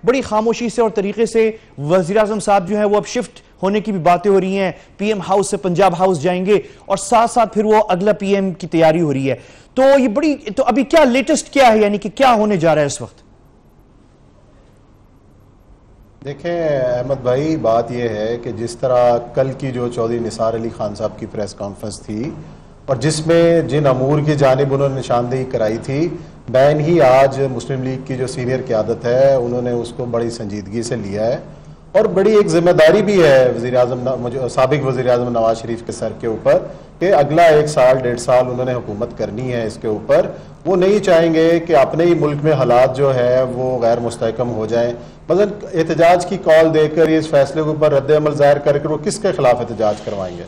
बड़ी खामोशी से और तरीके से वज़ीर आज़म साहब जो है वो अब शिफ्ट होने की भी बातें हो रही हैं, पीएम हाउस से पंजाब हाउस जाएंगे और साथ साथ फिर वो अगला पीएम की तैयारी हो रही है। तो ये बड़ी, तो अभी क्या लेटेस्ट क्या है, यानी कि क्या होने जा रहा है इस वक्त? देखें अहमद भाई, बात यह है कि जिस तरह कल की जो चौधरी निसार अली खान साहब की प्रेस कॉन्फ्रेंस थी और जिसमें जिन अमूर की जानिब उन्होंने निशानदेही कराई थी, बैन ही आज मुस्लिम लीग की जो सीनियर क़यादत है उन्होंने उसको बड़ी संजीदगी से लिया है और बड़ी एक जिम्मेदारी भी है वज़ीर आज़म, साबिक़ वज़ीर आज़म नवाज शरीफ के सर के ऊपर कि अगला 1 साल 1.5 साल उन्होंने हुकूमत करनी है। इसके ऊपर वो नहीं चाहेंगे कि अपने ही मुल्क में हालात जो है वो गैर मुस्तहकम हो जाएं। मतलब एहतजाज की कॉल देकर इस फैसले के ऊपर रद्द अमल ज़ाहिर करके वो किसके खिलाफ एहतजाज करवाएंगे?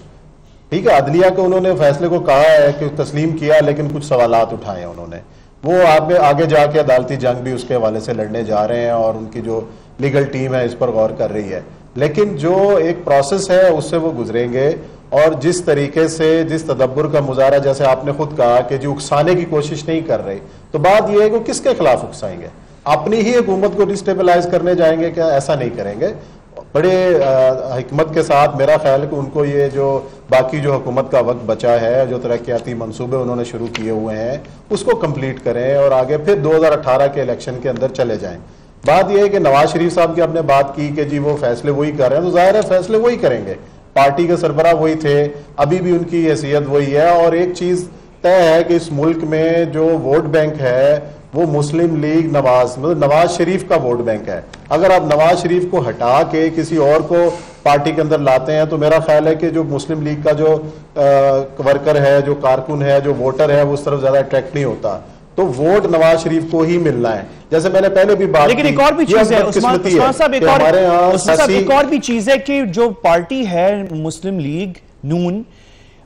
ठीक है, अदलिया को उन्होंने फैसले को कहा है कि तस्लीम किया, लेकिन कुछ सवालात उठाए हैं उन्होंने। वो आगे जाके अदालती जंग भी उसके हवाले से लड़ने जा रहे हैं और उनकी जो लीगल टीम है इस पर गौर कर रही है। लेकिन जो एक प्रोसेस है उससे वो गुजरेंगे और जिस तरीके से जिस तदब्बर का मुजाहरा, जैसे आपने खुद कहा कि जो उकसाने की कोशिश नहीं कर रहे, तो बात यह है कि किसके खिलाफ उकसाएंगे? अपनी ही हुकूमत को डिस्टेबलाइज करने जाएंगे क्या? ऐसा नहीं करेंगे। बड़े हिकमत के साथ मेरा ख्याल है कि उनको ये जो बाकी जो हुकूमत का वक्त बचा है, जो तरक्याती मंसूबे उन्होंने शुरू किए हुए हैं उसको कंप्लीट करें और आगे फिर 2018 के इलेक्शन के अंदर चले जाएं। बात यह है कि नवाज शरीफ साहब की आपने बात की कि जी वो फैसले वही कर रहे हैं, तो जाहिर है फैसले वही करेंगे, पार्टी के सरबराह वही थे, अभी भी उनकी हैसियत वही है। और एक चीज़ तय है कि इस मुल्क में जो वोट बैंक है वो मुस्लिम लीग नवाज शरीफ का वोट बैंक है। अगर आप नवाज शरीफ को हटा के किसी और को पार्टी के अंदर लाते हैं तो मेरा ख्याल है कि जो मुस्लिम लीग का जो वर्कर है, जो कारकुन है, जो वोटर है, वो उस तरफ ज्यादा अट्रैक्ट नहीं होता। तो वोट नवाज शरीफ को ही मिलना है। जैसे मैंने पहले भी बात, लेकिन एक और भी चीज है उस्मान साहब, एक और भी चीज है कि जो पार्टी है मुस्लिम लीग नून,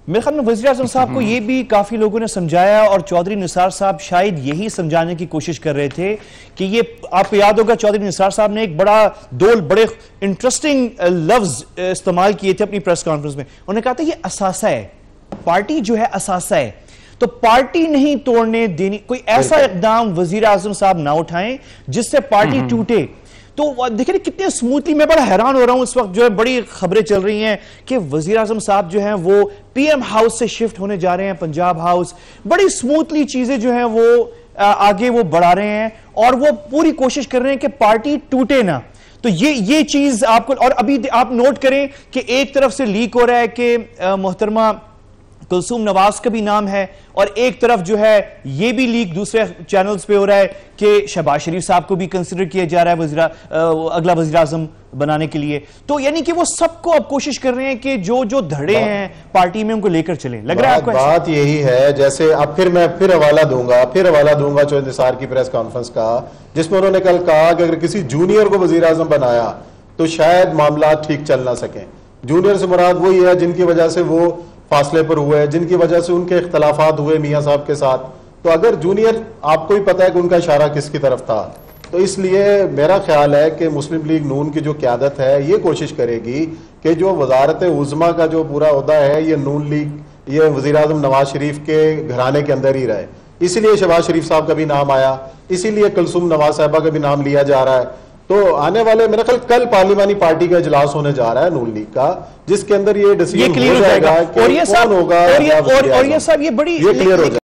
मेरे ख्याल में वज़ीर आज़म साहब को ये भी काफी लोगों ने समझाया और चौधरी निसार साहब शायद यही समझाने की कोशिश कर रहे थे कि ये, आपको याद होगा चौधरी निसार साहब ने एक बड़े इंटरेस्टिंग लफ्ज इस्तेमाल किए थे अपनी प्रेस कॉन्फ्रेंस में। उन्होंने कहा था ये असासा है, पार्टी जो है असासा है, तो पार्टी नहीं तोड़ने देनी, कोई ऐसा इकदाम वज़ीर आज़म साहब ना उठाएं जिससे पार्टी टूटे। तो देखिए कितने स्मूथली, मैं बड़ा हैरान हो रहा हूं इस वक्त जो है बड़ी खबरें चल रही हैं कि वज़ीर आज़म साहब जो हैं वो पीएम हाउस से शिफ्ट होने जा रहे हैं पंजाब हाउस। बड़ी स्मूथली चीजें जो हैं वो आगे वो बढ़ा रहे हैं और वो पूरी कोशिश कर रहे हैं कि पार्टी टूटे ना। तो ये चीज आपको, और अभी आप नोट करें कि एक तरफ से लीक हो रहा है कि मोहतरमा कुलसूम नवाज का भी नाम है और एक तरफ जो है ये भी लीक दूसरे चैनल्स पे हो रहा है कि शहबाज शरीफ साहब को भी कंसिडर किया जा रहा है अगला वज़ीर आज़म बनाने के लिए। तो यानी कि वो सबको अब कोशिश कर रहे हैं कि जो धड़े हैं पार्टी में उनको लेकर चले। लग रहा है आपको? बात यही है, जैसे अब मैं फिर हवाला दूंगा चौधरी निसार की प्रेस कॉन्फ्रेंस का, जिसमें उन्होंने कल कहा कि अगर किसी जूनियर को वज़ीर आज़म बनाया तो शायद मामला ठीक चल ना सके। जूनियर से मुराद वही है जिनकी वजह से वो फासले पर हुए, जिनकी वजह से उनके इख्तलाफात हुए मियाँ साहब के साथ। तो अगर जूनियर, आपको ही पता है कि उनका इशारा किसकी तरफ था, तो इसलिए मेरा ख्याल है कि मुस्लिम लीग नून की जो क़यादत है ये कोशिश करेगी कि जो वजारत उज़्मा का जो पूरा ओहदा है ये नून लीग, ये वज़ीर आज़म नवाज शरीफ के घराने के अंदर ही रहे। इसीलिए शहबाज शरीफ साहब का भी नाम आया, इसीलिए कुलसूम नवाज साहबा का भी नाम लिया जा रहा है। तो आने वाले मेरा ख्याल कल पार्लिमानी पार्टी का इजलास होने जा रहा है नून लीग का, जिसके अंदर ये डिसीजन हो जाएगा कि कौन होगा। और ये सब ये बड़ी क्लियर हो जाएगा।